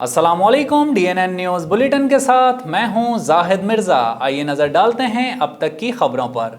अस्सलाम वालेकुम। DNN news bulletin के साथ मैं हूं जाहिद मिर्ज़ा। आइए नज़र डालते हैं अब तक की खबरों पर।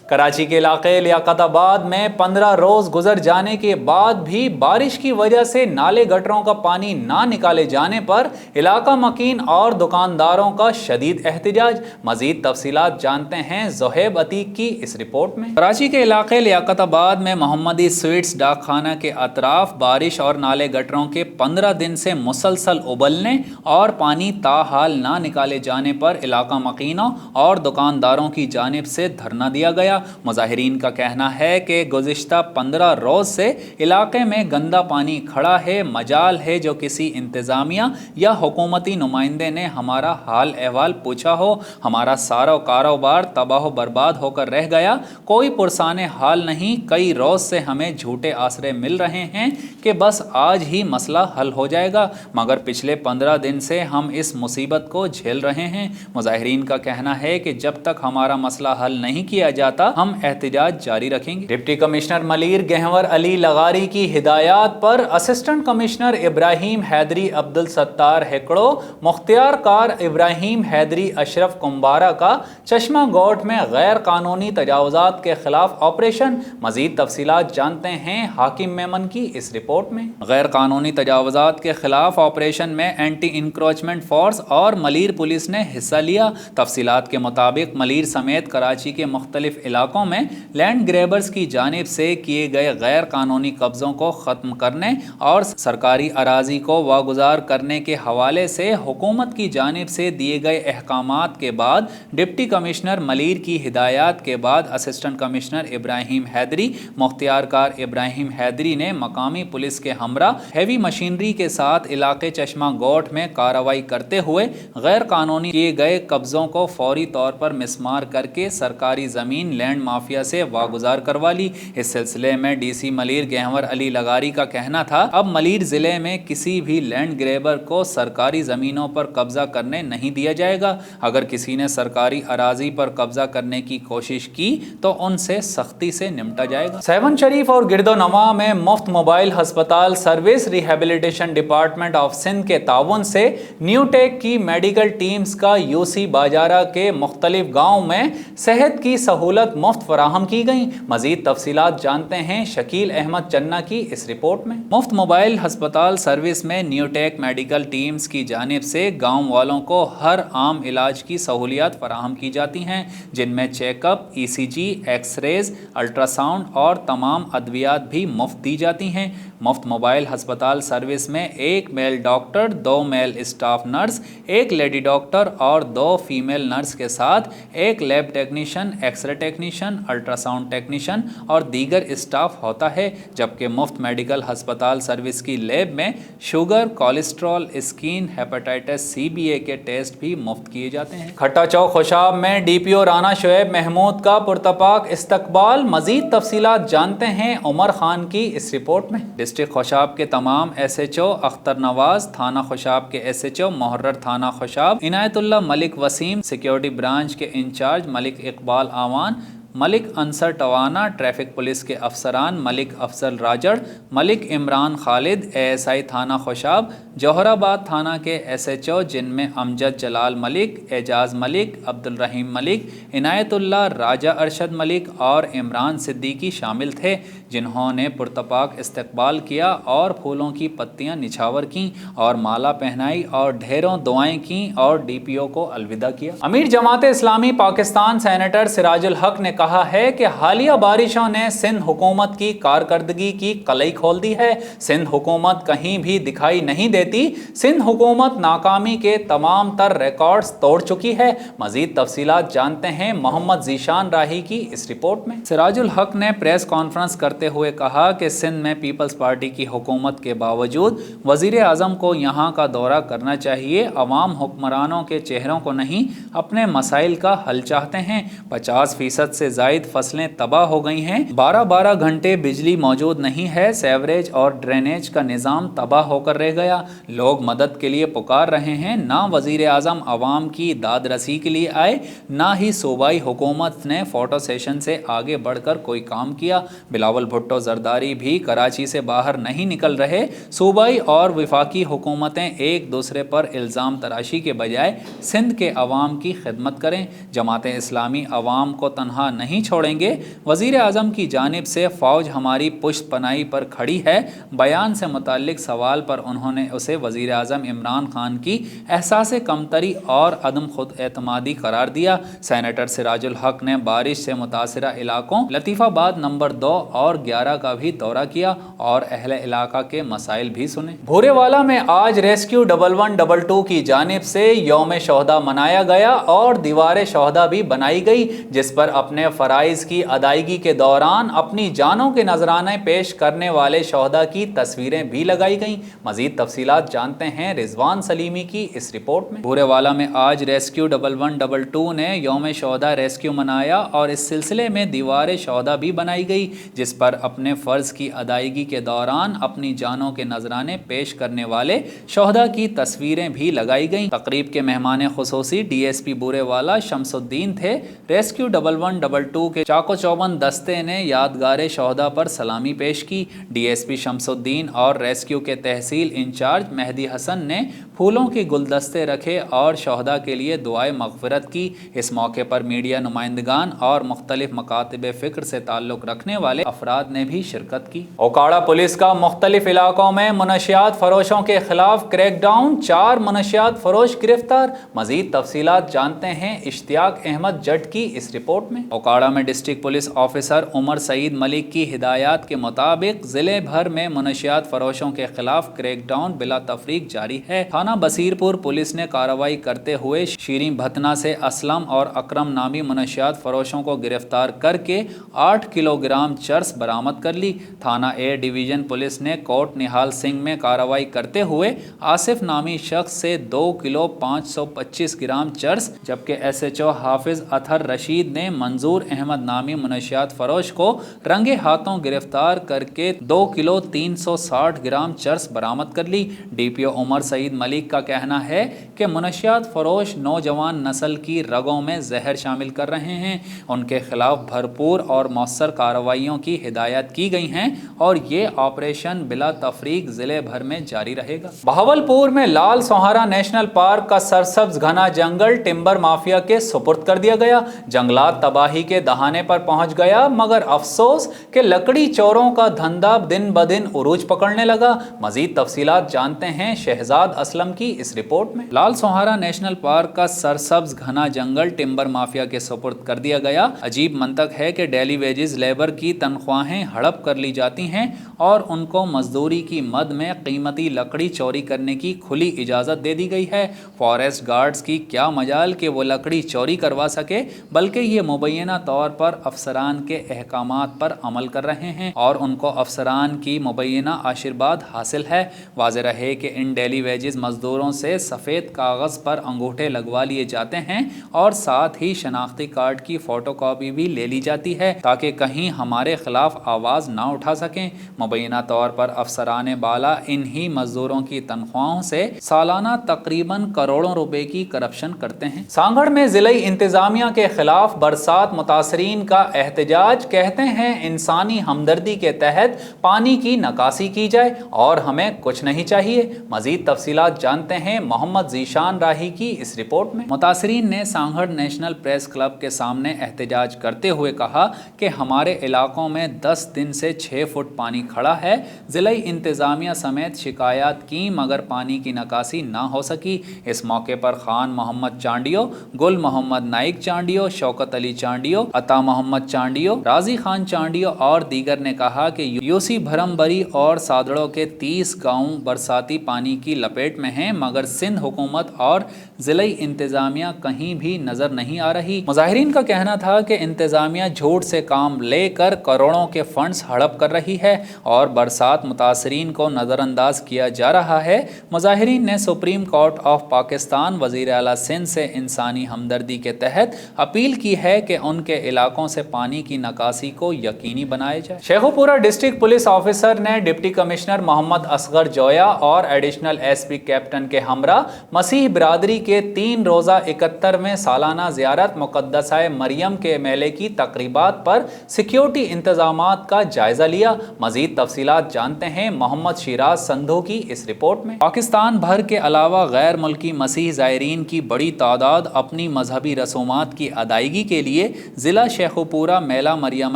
कराची के इलाके लियाकताबाद में 15 रोज़ गुजर जाने के बाद भी बारिश की वजह से नाले गटरों का पानी ना निकाले जाने पर इलाका मकीन और दुकानदारों का शदीद एहतजाज। मज़ीद तफसीलात जानते हैं ज़ोहेब अतीक की इस रिपोर्ट में। कराची के इलाके लियाकताबाद में मोहम्मदी स्वीट्स डाकखाना के अतराफ बारिश और नाले गटरों के 15 दिन से मुसलसल उबलने और पानी ताहाल ना निकाले जाने पर इलाका मकीनों और दुकानदारों की जानिब से धरना दिया गया। मुजाहिरीन का कहना है कि गुज़िश्ता 15 रोज़ से इलाके में गंदा पानी खड़ा है। मजाल है जो किसी इंतज़ामिया या हुकूमती नुमाइंदे ने हमारा हाल अहवाल पूछा हो। हमारा सारा कारोबार तबाह बर्बाद होकर रह गया, कोई पुरसाने हाल नहीं। कई रोज़ से हमें झूठे आसरे मिल रहे हैं कि बस आज ही मसला हल हो जाएगा, मगर पिछले 15 दिन से हम इस मुसीबत को झेल रहे हैं। मुजाहिरीन का कहना है कि जब तक हमारा मसला हल नहीं किया जाता हम एहतजाज जारी रखेंगे। डिप्टी कमिश्नर मलीर गहवर अली लगारी की हिदायत पर असिस्टेंट कमिश्नर इब्राहिम हैदरी अब्दुल सत्तार हेकड़ो मुख्तियार कार इब्राहिम हैदरी अशरफ कुम्बारा का चश्मा गोट में गैर कानूनी तजावुजात के खिलाफ ऑपरेशन। मजीद तफसीलात जानते हैं हाकिम मेमन की इस रिपोर्ट में। गैर कानूनी तजावुजात के खिलाफ ऑपरेशन में एंटी इंक्रोचमेंट फोर्स और मलीर पुलिस ने हिस्सा लिया। तफसीलात के मुताबिक मलीर समेत कराची के मुख्तलिफ इलाकों में लैंड ग्रेबर्स की जानिब से किए गए गैर कानूनी कब्ज़ों को ख़त्म करने और सरकारी अराजी को वागुजार करने के हवाले से हुकूमत की जानिब से दिए गए अहकामात के बाद डिप्टी कमिश्नर मलीर की हिदायत के बाद असिस्टेंट कमिश्नर इब्राहिम हैदरी मुख्तियार कार इब्राहिम हैदरी ने मकामी पुलिस के हमरा हैवी मशीनरी के साथ इलाके चश्मा गोट में कार्रवाई करते हुए गैर कानूनी किए गए कब्ज़ों को फौरी तौर पर मिसमार करके सरकारी ज़मीन लैंड माफिया से वागुजार करवा ली। इस सिलसिले में DC मलीर गहवर अली लगारी का कहना था, अब मलीर ज़िले में किसी भी लैंड ग्रेबर को सरकारी ज़मीनों पर कब्जा करने नहीं दिया जाएगा। अगर किसी ने सरकारी अराजी पर कब्जा करने की कोशिश की तो उनसे सख्ती से निपटा जाएगा। सेवन शरीफ और गिरदोनवा में मुफ्त मोबाइल हस्पताल service rehabilitation department of Sindh के ताउन से न्यू टेक की मेडिकल टीम्स का UC बाजारा के मुख्तलिफ गाँव में सेहत की सहूलत मुफ्त फराहम की गई। मजीद तफसीलात जानते हैं शकील अहमद चन्ना की इस रिपोर्ट में। मुफ्त मोबाइल हस्पताल सर्विस में न्यूटेक मेडिकल टीम्स की जानिब से गांव वालों को हर आम इलाज की सहूलियात फराहम की जाती हैं, जिनमें चेकअप, ECG, एक्सरेज, अल्ट्रासाउंड और तमाम अद्वियात भी मुफ्त दी जाती हैं। मुफ्त मोबाइल हस्पताल सर्विस में एक male doctor, 2 male staff nurse, एक लेडी डॉक्टर और 2 फीमेल नर्स के साथ एक lab technician, x ray technician, ultrasound technician और दीगर स्टाफ होता है। जबकि मुफ्त मेडिकल हस्पताल सर्विस की लैब में sugar, cholesterol, skin, hepatitis CBA के टेस्ट भी मुफ्त किए जाते हैं। खट्टा चौक खुशाब में DPO राना शुएब महमूद का पुरतपाक इस्तकबाल। मजीद तफसीलात जानते हैं उमर खान की इस रिपोर्ट में। डिस्ट्रिक्ट खुशाब के तमाम SHO अख्तर नवाज, थाना खुशाब के SHO मुहर्रर थाना खुशाब, इनायतुल्लाह मलिक वसीम, सिक्योरिटी ब्रांच के इंचार्ज मलिक इकबाल आवान, मलिक अंसर टवाना, ट्रैफिक पुलिस के अफसरान मलिक अफजल राजड़, मलिक इमरान खालिद, ASI थाना खुशाब, जौहराबाद थाना के SHO जिनमें अमजद जलाल मलिक, एजाज मलिक, अब्दुल रहीम मलिक, इनायतुल्लाह, राजा अरशद मलिक और इमरान सिद्दीकी शामिल थे, जिन्होंने पुरतपाक इस्तकबाल किया और फूलों की पत्तियां निछावर की और माला पहनाई और ढेरों दुआएं की और DPO को अलविदा किया। अमीर जमात इस्लामी पाकिस्तान सेनेटर सिराजुल हक ने कहा है कि हालिया बारिशों ने सिंध हुकूमत की कारकर्दगी की कलई खोल दी है। सिंध हुकूमत कहीं भी दिखाई नहीं देती। सिंध हुकूमत नाकामी के तमाम तर रिकॉर्ड्स तोड़ चुकी है। मजीद तफसीलात जानते हैं मोहम्मद जीशान राही की इस रिपोर्ट में। सिराजुल हक ने प्रेस कॉन्फ्रेंस करते हुए कहा कि सिंध में पीपल्स पार्टी की हुकूमत के बावजूद वजीर आजम को यहाँ का दौरा करना चाहिए। अवाम हुक्मरानों के चेहरों को नहीं, अपने मसाइल का हल चाहते हैं। 50% से से जायद फसलें तबाह हो गई हैं। 12-12 घंटे बिजली मौजूद नहीं है। सेवरेज और ड्रेनेज का निज़ाम तबाह होकर रह गया। लोग मदद के लिए पुकार रहे हैं। ना वज़ीर आज़म आवाम की दाद रसी के लिए आए, ना ही सूबाई हुकूमत ने फ़ोटो सेशन से आगे बढ़कर कोई काम किया। बिलावल भुट्टो जरदारी भी कराची से बाहर नहीं निकल रहे। सूबाई और वफाकी हुकूमतें एक दूसरे पर इल्ज़ाम तराशी के बजाय सिंध के अवाम की खिदमत करें। जमात इस्लामी अवाम को तनहा नहीं छोड़ेंगे। वज़ीर आज़म की जानिब से फ़ौज हमारी पुश्त पनाही पर खड़ी है बयान से मुताल्लिक सवाल पर उन्होंने उसे वज़ीर आज़म इमरान खान की एहसास कमतरी और अदम खुद एतमादी करार दिया। सेनेटर सिराजुल हक ने बारिश से मुतासरा इलाकों लतीफ़ाबाद नंबर 2 और 11 का भी दौरा किया और अहले इलाका के मसाइल भी सुने। भूरेवाला में आज रेस्क्यू 1112 की जानिब से यौम शोहदा मनाया गया और दीवार शोहदा भी बनाई गई, जिस पर अपने फ़राइज़ की अदायगी के दौरान अपनी जानों के नजराने पेश करने वाले शोहदा की तस्वीरें भी लगाई गईं। मज़ीद तफसीलात जानते हैं रिजवान सलीमी की इस रिपोर्ट में। भूरेवाला में आज रेस्क्यू 1112 ने यौम शोहदा रेस्क्यू मनाया और इस सिलसिले में दीवार शोहदा भी बनाई गई, जिस पर अपने फ़र्ज़ की अदायगी के दौरान अपनी जानों के नजराने पेश करने वाले शोहदा की तस्वीरें भी लगाई गईं। तकरीब के मेहमान खुसूसी DSP भूरेवाला शमसुद्दीन थे। रेस्क्यू 1112 के चाको चौबंद दस्ते ने यादगार शोहदा पर सलामी पेश की। DSP शमसुद्दीन और रेस्क्यू के तहसील इंचार्ज मेहदी हसन ने फूलों के गुलदस्ते रखे और शोहदा के लिए दुआए मग़फ़िरत की। इस मौके पर मीडिया नुमाइंदगान और मुख्तलिफ मकातिब फ़िक्र से ताल्लुक़ रखने वाले अफराद ने भी शिरकत की। ओकाड़ा पुलिस का मुख्तलिफ इलाकों में मुनशियात फ़रोशों के खिलाफ क्रैकडाउन, 4 मुनशियात फ़रोश गिरफ्तार। मज़ीद तफसीलात जानते हैं इश्तियाक अहमद जट की इस रिपोर्ट में। ओकाड़ा में district police officer Umar Saeed Malik की हिदायत के मुताबिक ज़िले भर में मुनशियात फ़रोशों के खिलाफ क्रैकडाउन बिला तफरीक जारी है। थाना बसीरपुर पुलिस ने कार्रवाई करते हुए शीरीं भतना से असलम और अकरम नामी मुनशियात फ़रोशों को गिरफ्तार करके 8 किलोग्राम चर्स बरामद कर ली। थाना ए डिवीज़न पुलिस ने कोट निहाल सिंह में कार्रवाई करते हुए आसिफ नामी शख्स से 2 किलो 525 ग्राम चर्स, जबकि SHO हाफिज अतहर रशीद ने मंजूर अहमद नामी मुनशियात फ़रोश को रंगे हाथों गिरफ्तार करके 2 किलो 360 ग्राम चर्स बरामद कर ली। DPO उमर सईद मलिक का कहना है कि मुनशियात फ़रोश नौजवान नस्ल की रगों में जहर शामिल कर रहे हैं। उनके खिलाफ भरपूर और मौसर कार्रवाइयों की हिदायत की गई हैं और ये ऑपरेशन बिला तफरीक ज़िले भर में जारी रहेगा। बहावलपुर में लाल सोहारा नेशनल पार्क का सरसब्ज घना जंगल टिम्बर माफिया के सुपुर्द कर दिया गया। जंगलात तबाही के दहाने पर पहुंच गया, मगर अफसोस कि लकड़ी चोरों का धंधा दिन ब दिन उरूज पकड़ने लगा। मजीद तफसीलात जानते हैं शहजाद असलम की इस रिपोर्ट में। लाल सोहारा नेशनल पार्क का सरसब्ज घना जंगल टिम्बर माफिया के सुपुर्द कर दिया गया। अजीब मंतक है कि डेली वेजेस लेबर की तनख्वाहें हड़प कर ली जाती हैं और उनको मजदूरी की मद में कीमती लकड़ी चोरी करने की खुली इजाज़त दे दी गई है। फॉरेस्ट गार्ड्स की क्या मजाल कि वो लकड़ी चोरी करवा सके, बल्कि ये मुबैना तौर पर अफसरान के अहकामात पर अमल कर रहे हैं और उनको अफसरान की मुबैना आशीर्वाद हासिल है। वाज़ेह रहे कि इन डेली वेजेस मजदूरों से सफ़ेद कागज़ पर अंगूठे लगवा लिए जाते हैं और साथ ही शनाख्ती कार्ड की फ़ोटोकॉपी भी ले ली जाती है ताकि कहीं हमारे खिलाफ आवाज़ ना उठा सकें। मुबैना तौर पर अफसरान बाला इन्हीं मजदूरों की तनख्वाहों से सालाना तकरीबन करोड़ों रुपए की करप्शन करते हैं। सांगड़ में ज़िले इंतज़ामिया के खिलाफ बरसात मुतासरीन का एहतजाज। कहते हैं इंसानी हमदर्दी के तहत पानी की नकासी की जाए और हमें कुछ नहीं चाहिए। मजीद तफसीलात जानते हैं मोहम्मद जीशान राही की इस रिपोर्ट में। मुतासरीन ने सांगड़ नेशनल प्रेस क्लब के सामने एहतजाज करते हुए कहा कि हमारे इलाकों में 10 दिन से 6 फुट पानी खड़ा है। ज़िले इंतज़ामिया समेत शिकायत की मगर पानी की नकासी ना हो सकी। इस मौके पर खान मोहम्मद चांडियो, गुल मोहम्मद नाइक चांडियो, शौकत अली चांडियो, अता मोहम्मद चांडियो, राजी खान चांडियो और दीगर ने कहा कि यूसी भरमबरी और सादड़ों के 30 गाँव बरसाती पानी की लपेट में हैं, मगर सिंध हुकूमत और ज़िले इंतज़ामिया कहीं भी नज़र नहीं आ रही। मुजाहिरीन का कहना था कि इंतज़ामिया झूठ से काम लेकर करोड़ों के फंड्स हड़प कर रही है और बरसात मुतासरीन को नज़रअंदाज किया जा रहा है। मुजाहिरीन ने सुप्रीम कोर्ट ऑफ पाकिस्तान, वज़ीर आला सिंध से इंसानी हमदर्दी के तहत अपील की है कि ان کے علاقوں سے پانی کی نکاسی کو یقینی بنایا جائے۔ شیخوپورہ ڈسٹرکٹ پولیس آفیسر نے ڈپٹی کمشنر محمد اصغر جویا اور ایڈیشنل ایس پی کیپٹن کے ہمراہ مسیح برادری کے 3 روزہ 71ویں سالانہ زیارت مقدسہ مریم کے میلے کی تقریبات پر سیکیورٹی انتظامات کا جائزہ لیا۔ مزید تفصیلات جانتے ہیں محمد شیراز سندھو کی اس رپورٹ میں۔ پاکستان بھر کے علاوہ غیر ملکی مسیح زائرین کی بڑی تعداد اپنی مذہبی رسومات کی ادائیگی کے لیے ضلع شیخوپورہ میلہ مریم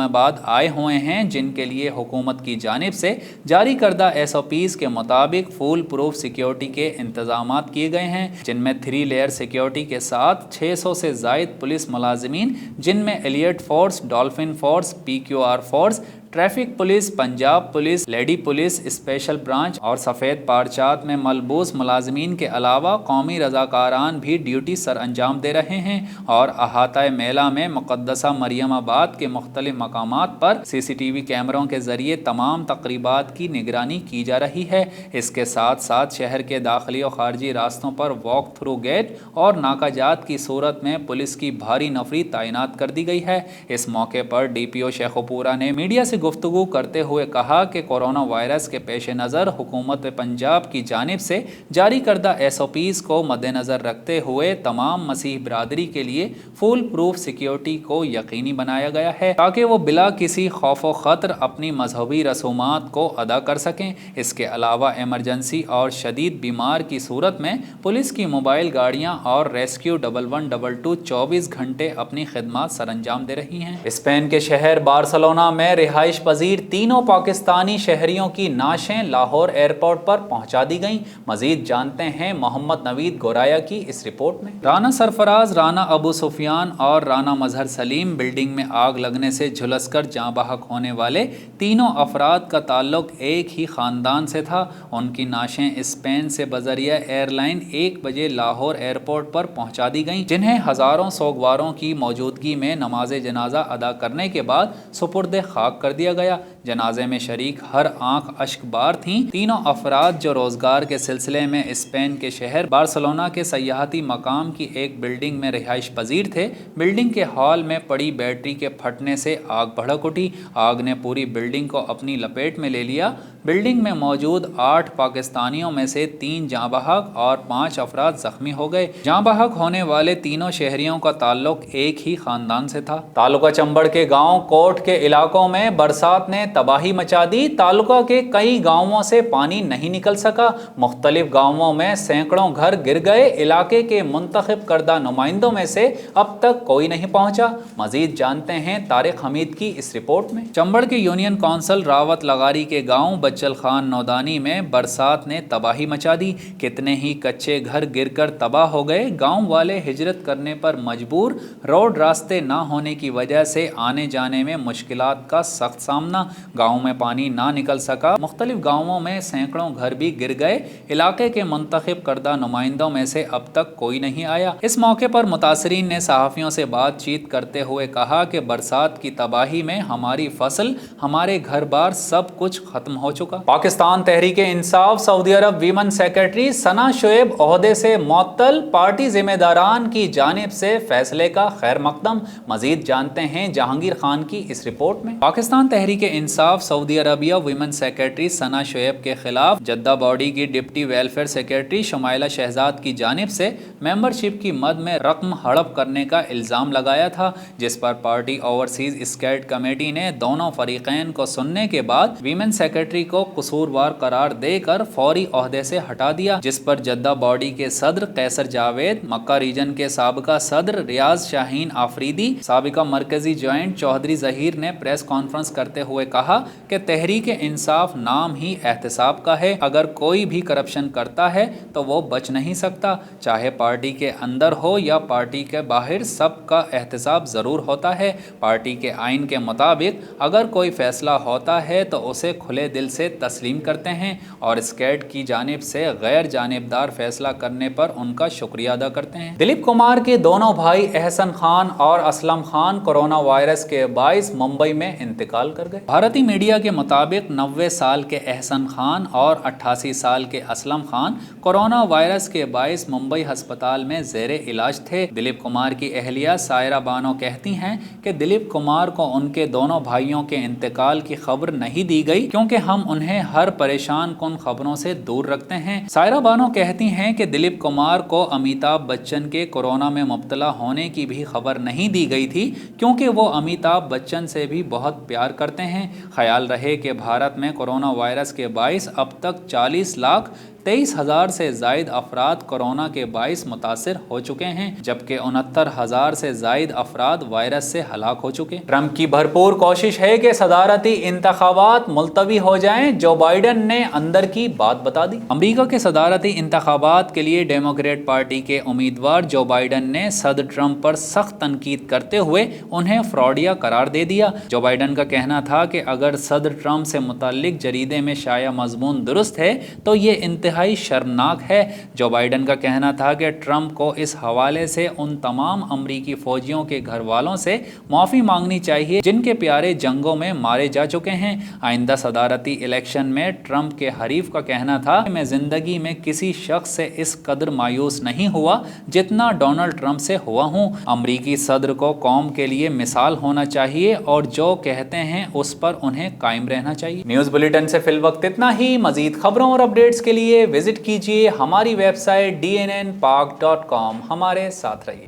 آباد آئے ہوئے ہیں، جن کے لیے حکومت کی جانب سے جاری کردہ SOPs کے مطابق فول پروف سیکیورٹی کے انتظامات کیے گئے ہیں، جن میں 3 لیئر سیکیورٹی کے ساتھ 600 سے زائد پولیس ملازمین، جن میں elite force, dolphin force, PQR force, traffic police, Punjab police, lady police special branch اور سفید پارچات میں ملبوس ملازمین کے علاوہ قومی رضاکاران بھی ڈیوٹی سر انجام دے رہے ہیں، اور احاطہ میلہ میں مقدسہ مریم آباد کے مختلف مقامات پر CCTV کیمروں کے ذریعے تمام تقریبات کی نگرانی کی جا رہی ہے۔ اس کے ساتھ ساتھ شہر کے داخلی و خارجی راستوں پر واک تھرو گیٹ اور ناکہ جات کی صورت میں پولیس کی بھاری نفری تعینات کر دی گئی ہے۔ اس موقع پر DPO شیخوپورہ نے میڈیا سے گفتگو کرتے ہوئے کہا کہ کورونا وائرس کے پیش نظر حکومت پنجاب کی جانب سے جاری کردہ SOPs کو مد نظر رکھتے ہوئے تمام مسیح برادری کے لیے فول پروف سیکیورٹی کو یقینی بنایا گیا ہے، تاکہ وہ بلا کسی خوف و خطر اپنی مذہبی رسومات کو ادا کر سکیں۔ اس کے علاوہ ایمرجنسی اور شدید بیمار کی صورت میں پولیس کی موبائل گاڑیاں اور ریسکیو 1122 24 گھنٹے اپنی خدمات سر انجام دے رہی ہیں۔ اسپین کے شہر بارسلونا میں رہائش پذیر تینوں پاکستانی شہریوں کی نعشیں لاہور ایئرپورٹ پر پہنچا دی گئیں۔ مزید جانتے ہیں محمد نوید گورایا کی اس رپورٹ میں۔ رانا سرفراز، رانا ابو سفیان اور رانا مظہر سلیم بلڈنگ میں آگ لگنے سے جھلس کر جاں بحق ہونے والے تینوں افراد کا تعلق ایک ہی خاندان سے تھا۔ ان کی نعشیں اسپین سے بذریعہ ایئر لائن 1 بجے لاہور ایئرپورٹ پر پہنچا دی گئیں، جنہیں ہزاروں سوگواروں کی موجودگی میں نماز جنازہ ادا کرنے کے بعد سپرد خاک کر دیا گیا۔ جنازے میں شریک ہر آنکھ اشک بار تھیں۔ تینوں افراد جو روزگار کے سلسلے میں اسپین کے شہر بارسلونا کے سیاحتی مقام کی ایک بلڈنگ میں رہائش پذیر تھے۔ بلڈنگ کے ہال میں پڑی بیٹری کے پھٹنے سے آگ بھڑک اٹھی۔ آگ نے پوری بلڈنگ کو اپنی لپیٹ میں لے لیا۔ بلڈنگ میں موجود 8 پاکستانیوں میں سے 3 جاں بحق اور 5 افراد زخمی ہو گئے۔ جاں بحق ہونے والے تینوں شہریوں کا تعلق ایک ہی خاندان سے تھا۔ تعلقہ چنبڑ کے گاؤں کوٹ کے علاقوں میں برسات نے تباہی مچا دی۔ تعلقہ کے کئی گاؤں سے پانی نہیں نکل سکا۔ مختلف گاؤں میں سینکڑوں گھر گر گئے۔ علاقے کے منتخب کردہ نمائندوں میں سے اب تک کوئی نہیں پہنچا۔ مزید جانتے ہیں طارق حمید کی اس رپورٹ میں۔ چنبڑ کے یونین کونسل راوت لغاری کے گاؤں بچل خان نودانی میں برسات نے تباہی مچا دی۔ کتنے ہی کچے گھر گر کر تباہ ہو گئے۔ گاؤں والے ہجرت کرنے پر مجبور۔ روڈ راستے نہ ہونے کی وجہ سے آنے جانے میں مشکلات کا سخت سامنا۔ گاؤں میں پانی نہ نکل سکا۔ مختلف گاؤں میں سینکڑوں گھر بھی گر گئے۔ علاقے کے منتخب کردہ نمائندوں میں سے اب تک کوئی نہیں آیا۔ اس موقع پر متاثرین نے صحافیوں سے بات چیت کرتے ہوئے کہا کہ برسات کی تباہی میں ہماری فصل، ہمارے گھر بار سب کچھ ختم ہو چکا۔ پاکستان تحریک انصاف سعودی عرب ویمن سیکرٹری ثنا شعیب عہدے سے معطل، پارٹی ذمہ داران کی جانب سے فیصلے کا خیر مقدم۔ مزید جانتے ہیں جہانگیر خان کی اس رپورٹ میں۔ پاکستان تحریک انصاف سعودی عربیہ ویمن سیکرٹری ثنا شعیب کے خلاف جدہ باڈی کی deputy welfare secretary Shumaila Shahzad کی جانب سے ممبرشپ کی مد میں رقم ہڑپ کرنے کا الزام لگایا تھا، جس پر پارٹی اوورسیز اسٹیٹ کمیٹی نے دونوں فریقین کو سننے کے بعد ویمن سیکرٹری کو قصوروار قرار دے کر فوری عہدے سے ہٹا دیا، جس پر جدہ باڈی کے صدر قیصر جاوید، مکہ ریجن کے سابقہ صدر ریاض شاہین آفریدی، سابقہ مرکزی جوائنٹ چودھری ظہیر نے پریس کانفرنس کرتے ہوئے کہا کہ تحریک انصاف نام ہی احتساب کا ہے، اگر کوئی بھی کرپشن کرتا ہے تو وہ بچ نہیں سکتا، چاہے پارٹی کے اندر ہو یا پارٹی کے باہر، سب کا احتساب ضرور ہوتا ہے۔ پارٹی کے آئین کے مطابق اگر کوئی فیصلہ ہوتا ہے تو اسے کھلے دل سے से तस्लीम करते हैं और स्केट की जानिब से गैर जानिबदार फैसला करने पर उनका शुक्रिया अदा करते हैं। दिलीप कुमार के दोनों भाई एहसन खान और असलम खान कोरोना वायरस के बाइस मुंबई में इंतकाल कर गए। भारतीय मीडिया के मुताबिक 90 साल के एहसन खान और 88 साल के असलम खान कोरोना वायरस के बाइस मुंबई अस्पताल में ज़ेरे इलाज थे। दिलीप कुमार की अहलिया सायरा बानो कहती हैं कि दिलीप कुमार को उनके दोनों भाइयों के इंतकाल की खबर नहीं दी गई क्योंकि हम उन्हें हर परेशान कुन खबरों से दूर रखते हैं। सायरा बानो कहती हैं कि दिलीप कुमार को अमिताभ बच्चन के कोरोना में मुब्तला होने की भी खबर नहीं दी गई थी क्योंकि वो अमिताभ बच्चन से भी बहुत प्यार करते हैं। ख्याल रहे कि भारत में कोरोना वायरस के बाइस अब तक 40,23,000 से जायद अफराद कोरोना के बाइस मुतासिर हो चुके हैं, जबकि 69,000 से जायद अफराद वायरस से हलाक हो चुके। ट्रंप की भरपूर कोशिश है कि सदारती इंतखाबात मुलतवी हो जाएं। जो बाइडन ने अंदर की बात बता दी। अमेरिका के सदारती इंतखाबात के लिए डेमोक्रेट पार्टी के उम्मीदवार जो बाइडन ने सदर ट्रंप पर सख्त तनकीद करते हुए उन्हें फ्रॉडिया करार दे दिया। जो बाइडन का कहना था कि अगर सदर ट्रंप से मुताल्लिक जरीदे में शाया मजमून दुरुस्त है तो ये इंतहाई शर्मनाक है। जो बाइडन का कहना था कि ट्रंप को इस हवाले से उन तमाम अमरीकी फौजियों के घर वालों से माफ़ी मांगनी चाहिए जिनके प्यारे जंगों में मारे जा चुके हैं। आइंदा सदारती इलेक्शन में ट्रंप के हरीफ का कहना था कि मैं ज़िंदगी में किसी शख्स से इस कदर मायूस नहीं हुआ जितना डोनाल्ड ट्रंप से हुआ हूँ। अमरीकी सदर को कौम के लिए मिसाल होना चाहिए और जो कहते हैं उस पर उन्हें कायम रहना चाहिए। न्यूज़ बुलेटिन से फिलवक्त इतना ही। मजीद खबरों और अपडेट्स के लिए विजिट कीजिए हमारी वेबसाइट dnnpak.com। हमारे साथ रहिए।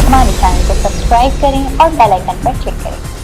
हमारे चैनल को सब्सक्राइब करें और बेल आइकन पर क्लिक करें।